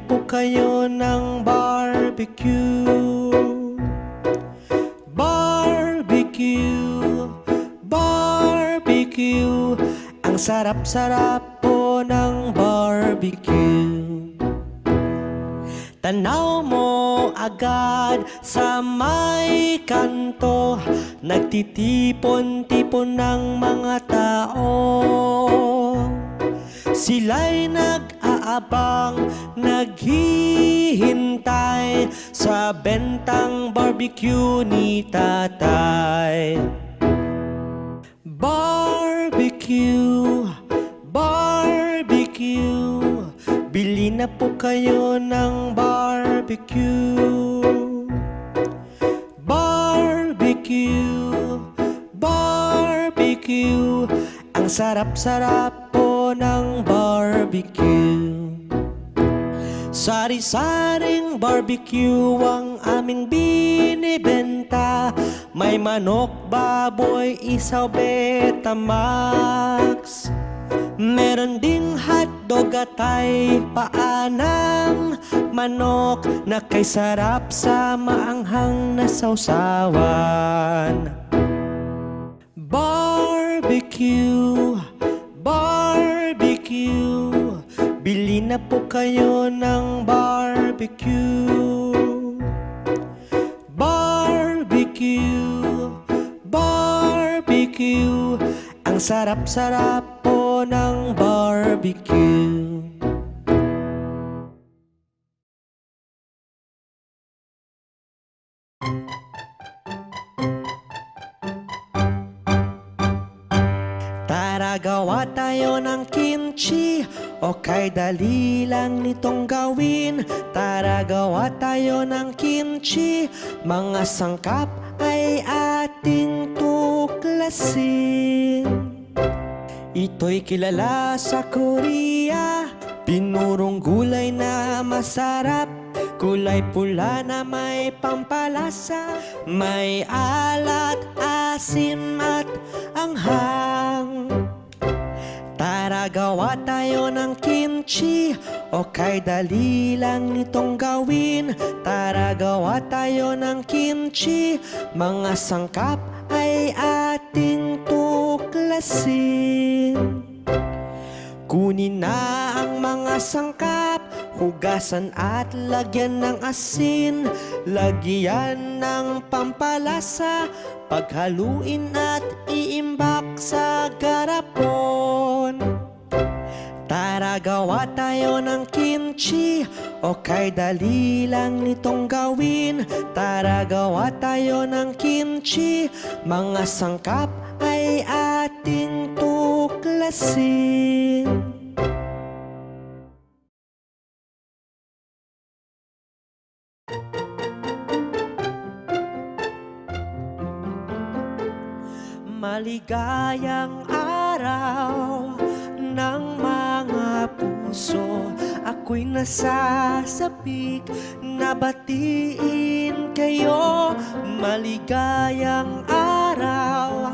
po kayo ng barbecue. Barbecue, barbecue, ang sarap-sarap po ng barbecue. Tanaw mo agad sa may kanto, nagtitipon-tipon ng mga tao. Sila'y nag-aabang, naghihintay sa bentang barbecue ni tatay. Barbecue, barbecue, bili na po kayo ng barbecue. Barbecue, barbecue, ang sarap-sarap po ng barbecue. Sari-saring barbecue ang aming binibenta. May manok, baboy, isaw, Betamax. Meron ding hotdog at ay paanang manok na kay sarap sa maanghang na sausawan. Barbecue, barbecue, bili na po kayo ng barbecue. Barbecue, barbecue, ang sarap-sarap po ng barbecue. Tara gawa tayo ng kimchi, o kay dali lang nitong gawin. Tara gawa tayo ng kimchi, mga sangkap ay ating tuklasin. Ito'y kilala sa Korea, pinurong gulay na masarap. Kulay pula na may pampalasa, may alat, asim at anghang. Tara gawa tayo ng kimchi, o kay dali lang nitong gawin. Tara gawa tayo ng kimchi, mga sangkap ay ating tuklasin. Kunin na ang mga sangkap, hugasan at lagyan ng asin. Lagyan ng pampalasa, paghaluin at iimbak sa garapon. Tara gawa tayo ng kimchi, o kay dali lang nitong gawin. Tara gawa tayo ng kimchi, mga sangkap ay ating tuklasin. Maligayang araw ng mga puso, ako'y nasasabik na batiin kayo. Maligayang araw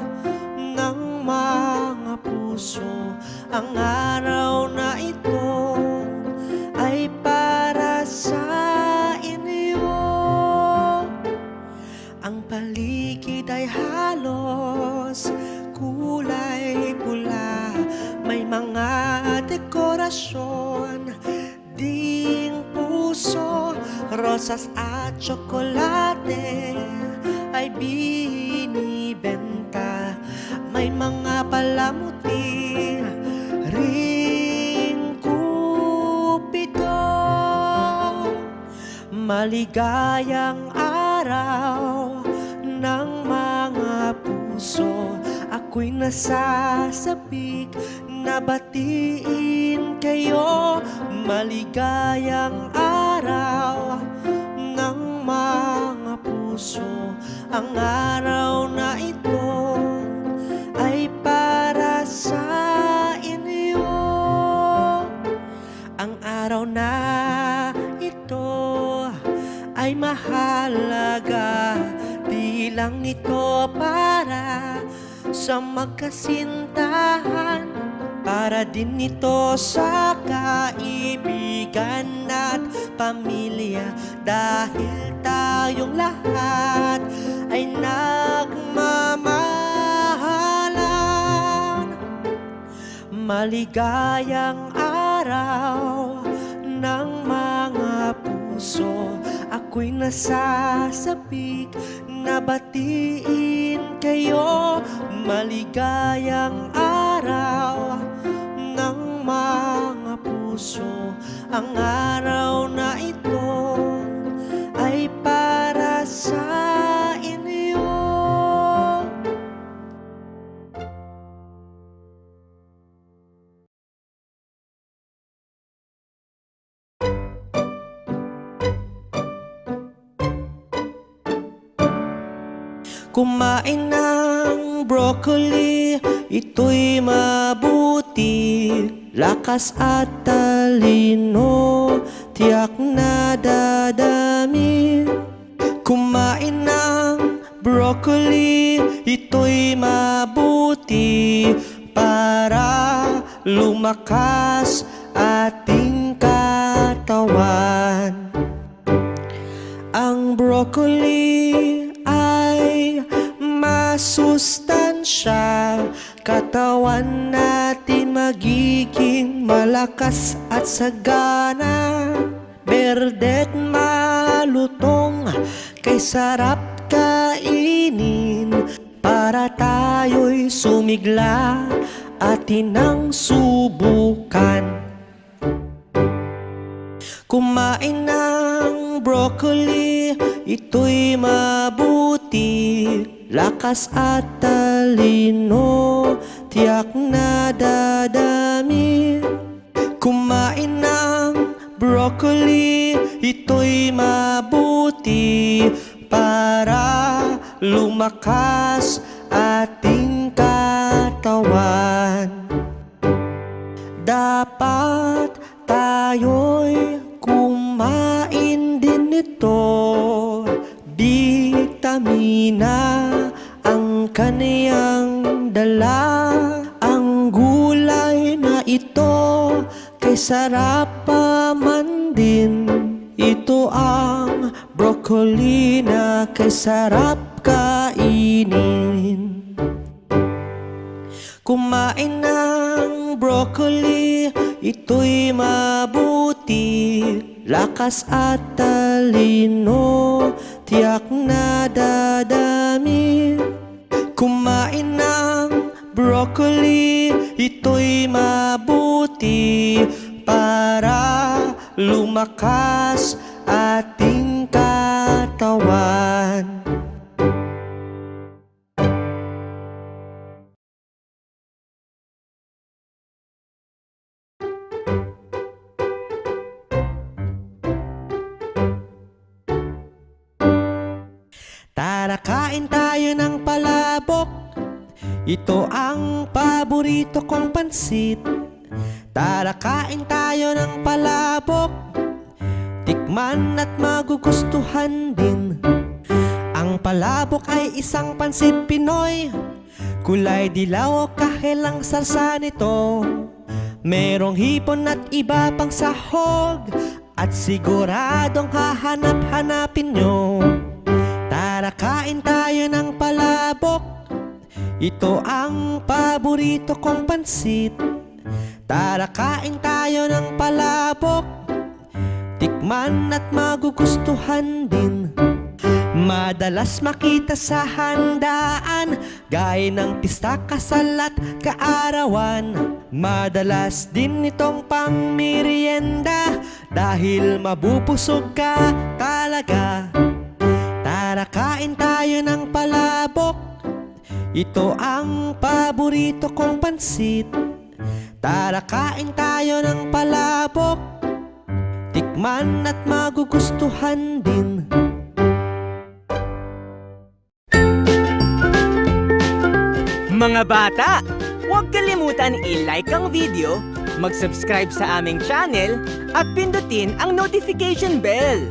ng mga puso, ang araw na ito ay para sa inyo. Ang paligid ay halos kulay pula, may mga dekorasyon ding puso, rosas at tsokolate ay binibenta. May mga palamuti ring kupido. Maligayang araw ng mga puso, ako'y nasasabik na batiin kayo. Maligayang araw ng mga puso, ang araw na ito ay para sa inyo. Ang araw na ito ay mahalaga, di lang nito para sa magkasintahan, para din ito sa kaibigan at pamilya. Dahil tayong lahat ay nagmamahalan. Maligayang araw ng mga puso, ako'y nasasabik na batiin kayo. Maligayang araw ng mga puso, ang araw na ito ay para sa inyo. Kumain ng broccoli, ito'y mabuti. Lakas at talino, tiyak na dadami. Kumain ng broccoli, ito'y mabuti para lumakas ating katawan. Ang broccoli ay masustansya, katawan natin magiging malakas at sagana. Berde't malutong, kay sarap kainin, para tayo'y sumigla, atin ang subukan. Kumain ng broccoli, ito'y mabuti. Lakas at talino, tiyak na dadami. Kumain ng broccoli, ito'y mabuti para lumakas ating katawan. Dapat tayo'y kumain din nito, bitamina ang kaniyang dala. Ang gulay na ito, kay sarap pa man din. Ito ang broccoli na kay sarap kainin. Kumain ng broccoli, ito'y mabuti. Lakas at talino, tiyak na dadami. Kumain ng broccoli, ito'y mabuti para lumakas ating katawan. Tara kain tayo ng palabok, ito ang paborito kong pansit. Tara kain tayo ng palabok, tikman at magugustuhan din. Ang palabok ay isang pansit Pinoy, kulay dilaw o kahelang sarsa nito. Merong hipon at iba pang sahog, at siguradong hahanap-hanapin nyo. Tara kain tayo ng palabok, ito ang paborito kong pansit. Tara kain tayo ng palabok, tikman at magugustuhan din. Madalas makita sa handaan, gaya ng pista, kasal at kaarawan. Madalas din itong pangmerienda, dahil mabubusog ka talaga. Tara kain tayo ng palabok, ito ang paborito kong pansit. Tara kain tayo ng palabok, tikman at magugustuhan din. Mga bata, huwag kalimutan i-like ang video, mag-subscribe sa aming channel, at pindutin ang notification bell.